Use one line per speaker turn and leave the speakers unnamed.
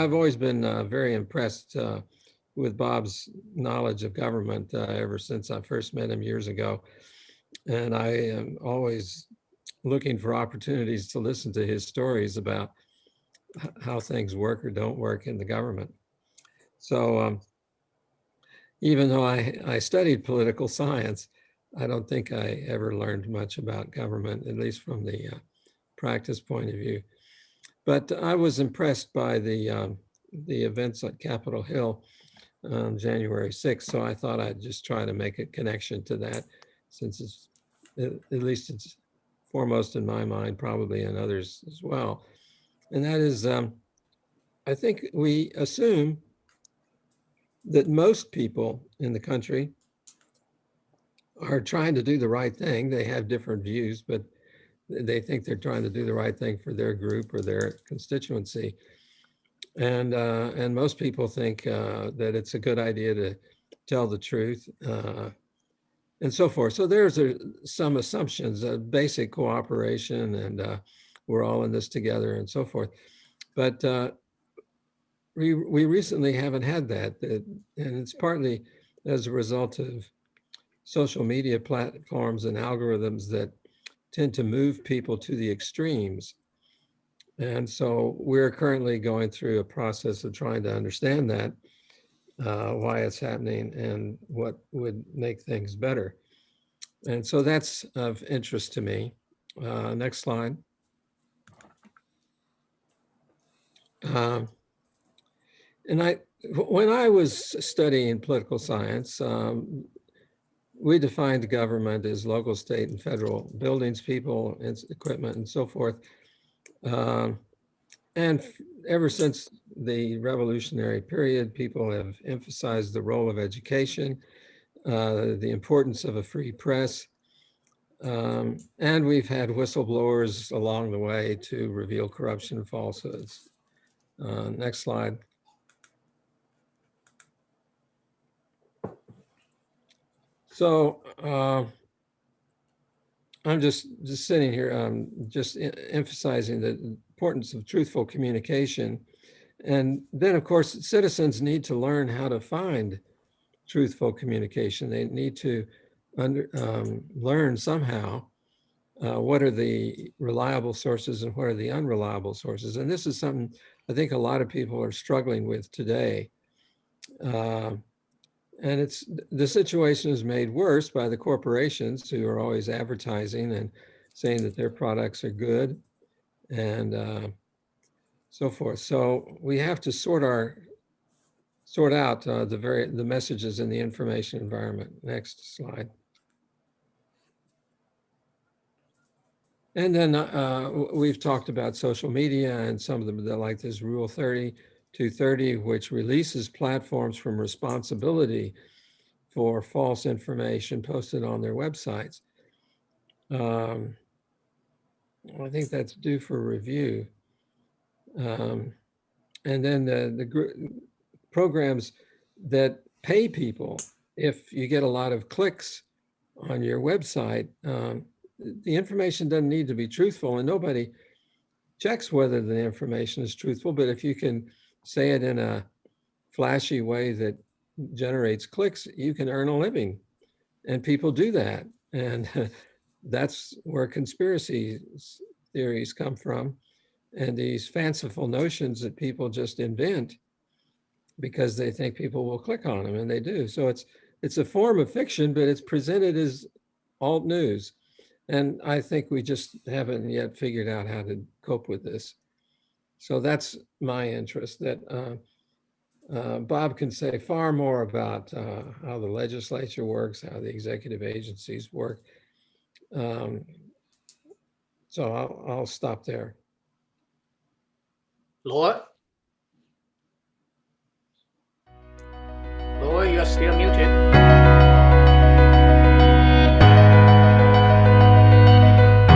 I've always been very impressed with Bob's knowledge of government ever since I first met him years ago. And I am always looking for opportunities to listen to his stories about how things work or don't work in the government. So even though I studied political science, I don't think I ever learned much about government, at least from the practice point of view. But I was impressed by the events at Capitol Hill on January 6th. So I thought I'd just try to make a connection to that, since it's, at least it's foremost in my mind, probably in others as well. And that is, I think we assume that most people in the country are trying to do the right thing. They have different views, but they think they're trying to do the right thing for their group or their constituency. And most people think that it's a good idea to tell the truth and so forth. So there's some assumptions, basic cooperation, and we're all in this together and so forth. But we recently haven't had that, and it's partly as a result of social media platforms and algorithms that tend to move people to the extremes. And so we're currently going through a process of trying to understand that, why it's happening and what would make things better. And so that's of interest to me. Next slide. And when I was studying political science, we defined government as local, state, and federal buildings, people, equipment, and so forth. And ever since the revolutionary period, people have emphasized the role of education, the importance of a free press, and we've had whistleblowers along the way to reveal corruption and falsehoods. Next slide. So I'm just sitting here, just emphasizing the importance of truthful communication. And then, of course, citizens need to learn how to find truthful communication. They need to learn somehow what are the reliable sources and what are the unreliable sources. And this is something I think a lot of people are struggling with today. And the situation is made worse by the corporations who are always advertising and saying that their products are good and so forth. So we have to sort out the messages in the information environment. Next slide. And then we've talked about social media and some of them that like this Rule 230, which releases platforms from responsibility for false information posted on their websites. I think that's due for review. And then the programs that pay people, if you get a lot of clicks on your website, the information doesn't need to be truthful, and nobody checks whether the information is truthful. But if you can say it in a flashy way that generates clicks, you can earn a living. And people do that. And that's where conspiracy theories come from, and these fanciful notions that people just invent because they think people will click on them, and they do. So it's a form of fiction, but it's presented as alt news. And I think we just haven't yet figured out how to cope with this. So that's my interest, that Bob can say far more about how the legislature works, how the executive agencies work. So I'll stop there.
Laura, you're still muted.